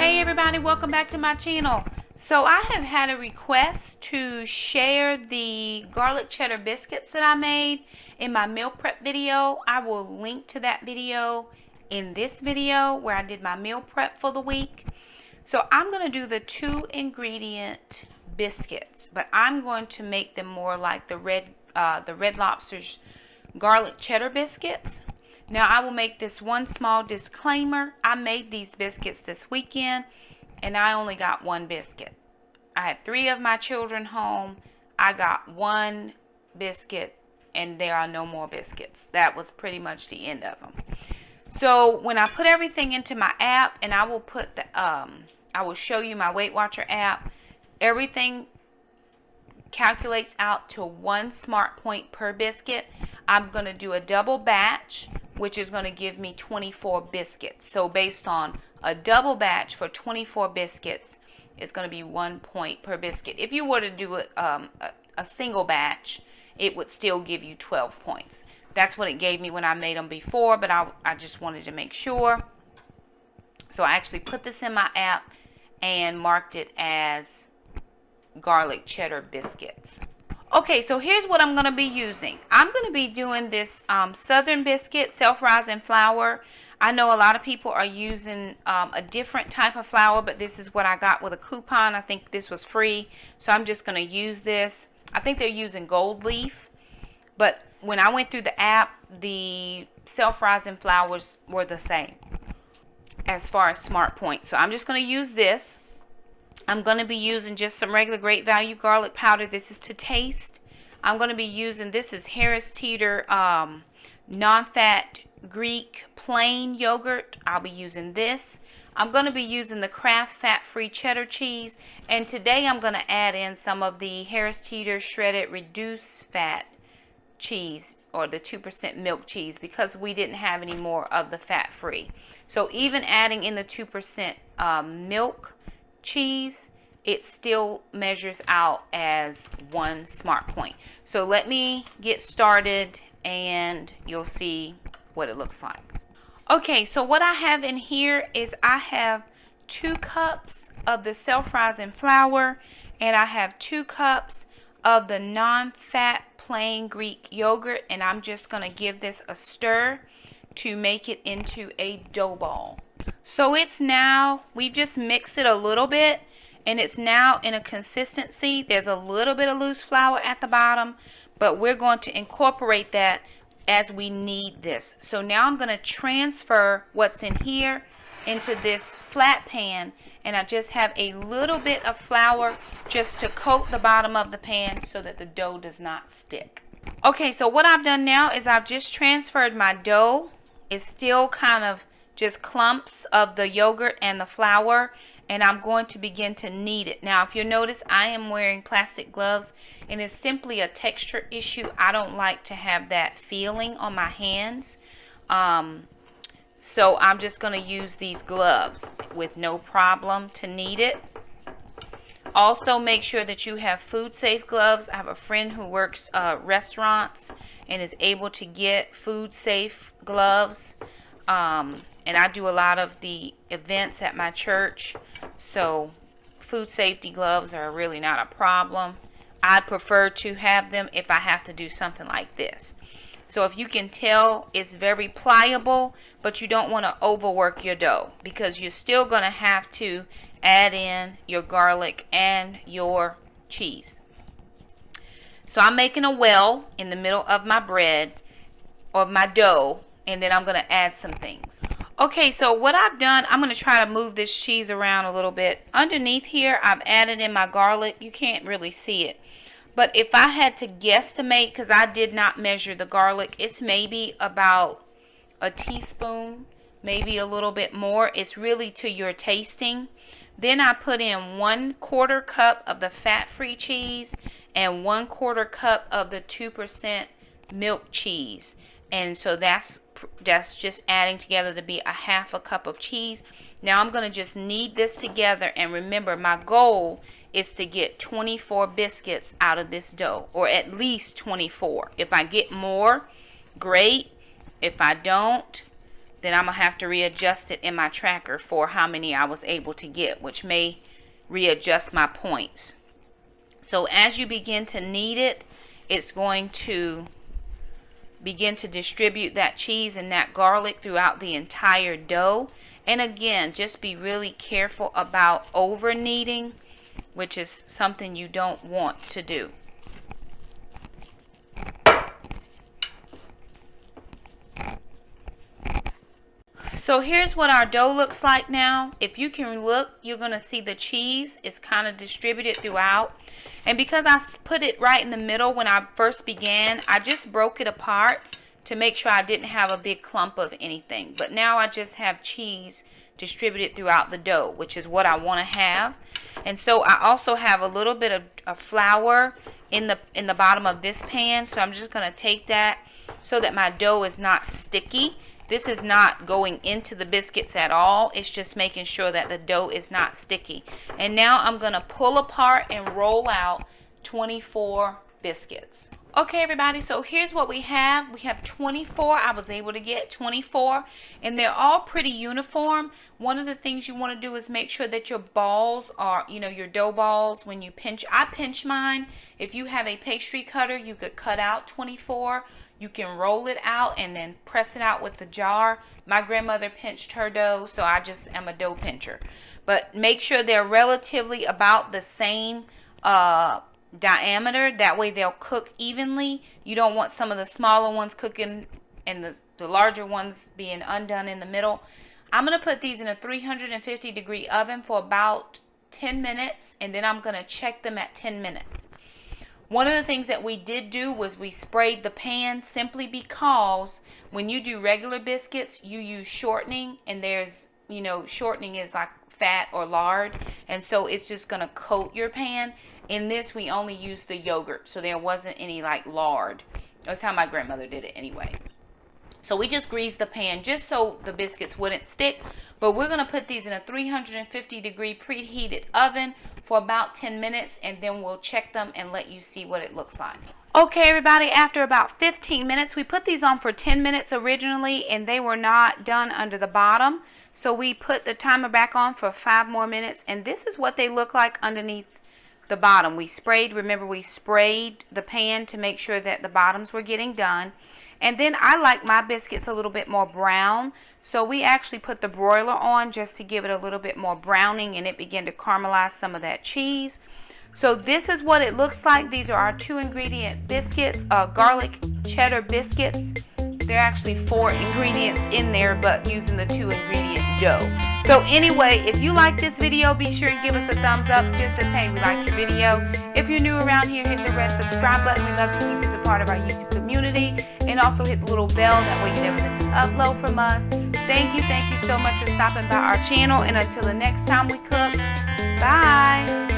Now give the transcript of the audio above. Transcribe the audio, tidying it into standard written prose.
Hey everybody, welcome back to my channel. So I have had a request to share the garlic cheddar biscuits that I made in my meal prep video. I will link to that video in this video where I did my meal prep for the week. So I'm going to do the 2-ingredient biscuits, but I'm going to make them more like the Red Lobster's garlic cheddar biscuits. Now I will make this one small disclaimer. I made these biscuits this weekend and I only got one biscuit. I had 3 of my children home. I got one biscuit and there are no more biscuits. That was pretty much the end of them. So when I put everything into my app, and I will put the I will show you my Weight Watcher app, everything calculates out to 1 smart point per biscuit. I'm going to do a double batch, which is going to give me 24 biscuits. So based on a double batch for 24 biscuits, it's going to be 1 point per biscuit. If you were to do it a single batch, it would still give you 12 points. That's what it gave me when I made them before, but I just wanted to make sure. So I actually put this in my app and marked it as garlic cheddar biscuits. Okay, so here's what I'm going to be using. I'm going to be doing this Southern biscuit, self-rising flour. I know a lot of people are using a different type of flour, but this is what I got with a coupon. I think this was free, so I'm just going to use this. I think they're using gold leaf, but when I went through the app, the self-rising flours were the same as far as smart points. So I'm just going to use this. I'm going to be using just some regular great value garlic powder. This is to taste. I'm going to be using, this is Harris Teeter non-fat Greek plain yogurt. I'll be using this. I'm going to be using the Kraft fat-free cheddar cheese. And today I'm going to add in some of the Harris Teeter shredded reduced fat cheese, or the 2% milk cheese, because we didn't have any more of the fat-free. So even adding in the 2% milk cheese, it still measures out as 1 smart point. So let me get started and you'll see what it looks like. Okay, so what I have in here is I have 2 cups of the self-rising flour, and I have 2 cups of the non-fat plain Greek yogurt, and I'm just going to give this a stir to make it into a dough ball. So it's now, we've just mixed it a little bit, and it's now in a consistency. There's a little bit of loose flour at the bottom, but we're going to incorporate that as we knead this. So now I'm going to transfer what's in here into this flat pan, and I just have a little bit of flour just to coat the bottom of the pan so that the dough does not stick. Okay, so what I've done now is I've just transferred my dough. It's still kind of just clumps of the yogurt and the flour, and I'm going to begin to knead it. Now, if you notice, I am wearing plastic gloves, and it's simply a texture issue. I don't like to have that feeling on my hands. So I'm just going to use these gloves with no problem to knead it. Also, make sure that you have food safe gloves. I have a friend who works restaurants and is able to get food safe gloves. And I do a lot of the events at my church, so food safety gloves are really not a problem. I prefer to have them if I have to do something like this. So if you can tell, it's very pliable, but you don't want to overwork your dough because you're still going to have to add in your garlic and your cheese. So I'm making a well in the middle of my bread or my dough, and then I'm going to add some things. Okay, so what I've done, I'm going to try to move this cheese around a little bit. Underneath here, I've added in my garlic. You can't really see it. But if I had to guesstimate, because I did not measure the garlic, it's maybe about a teaspoon, maybe a little bit more. It's really to your tasting. Then I put in 1/4 cup of the fat-free cheese and 1/4 cup of the 2% milk cheese. And so that's just adding together to be a 1/2 cup of cheese. Now I'm going to just knead this together, and remember, my goal is to get 24 biscuits out of this dough, or at least 24. If I get more, great. If I don't, then I'm going to have to readjust it in my tracker for how many I was able to get, which may readjust my points. So as you begin to knead it, it's going to begin to distribute that cheese and that garlic throughout the entire dough. And again, just be really careful about over kneading, which is something you don't want to do. So here's what our dough looks like now. If you can look, you're going to see the cheese is kind of distributed throughout. And because I put it right in the middle when I first began, I just broke it apart to make sure I didn't have a big clump of anything. But now I just have cheese distributed throughout the dough, which is what I want to have. And so I also have a little bit of flour in the bottom of this pan. So I'm just going to take that so that my dough is not sticky. This is not going into the biscuits at all. It's just making sure that the dough is not sticky. And now I'm going to pull apart and roll out 24 biscuits. Okay, everybody, so here's what we have. We have 24. I was able to get 24, and they're all pretty uniform. One of the things you want to do is make sure that your balls are, your dough balls, when you pinch. I pinch mine. If you have a pastry cutter, you could cut out 24. You can roll it out and then press it out with the jar. My grandmother pinched her dough, so I just am a dough pincher. But make sure they're relatively about the same diameter. That way they'll cook evenly. You don't want some of the smaller ones cooking and the larger ones being undone in the middle. I'm going to put these in a 350 degree oven for about 10 minutes, and then I'm going to check them at 10 minutes. One of the things that we did do was we sprayed the pan simply because when you do regular biscuits, you use shortening, and there's, shortening is like fat or lard, and so it's just going to coat your pan. In this, we only used the yogurt, so there wasn't any like lard. That's how my grandmother did it anyway. So we just greased the pan just so the biscuits wouldn't stick. But we're going to put these in a 350 degree preheated oven for about 10 minutes, and then we'll check them and let you see what it looks like. Okay, everybody, after about 15 minutes, we put these on for 10 minutes originally, and they were not done under the bottom. So we put the timer back on for 5 more minutes, and this is what they look like underneath the bottom. We sprayed the pan to make sure that the bottoms were getting done. And then I like my biscuits a little bit more brown, so we actually put the broiler on just to give it a little bit more browning, and it began to caramelize some of that cheese. So this is what it looks like. These are our 2-ingredient biscuits, garlic cheddar biscuits. There are actually 4 ingredients in there, but using the 2-ingredient dough. So anyway, if you like this video, be sure to give us a thumbs up. Just as, hey, we liked your video. If you're new around here, hit the red subscribe button. We love to keep you as a part of our YouTube community. And also hit the little bell. That way you never miss an upload from us. Thank you so much for stopping by our channel. And until the next time we cook, bye.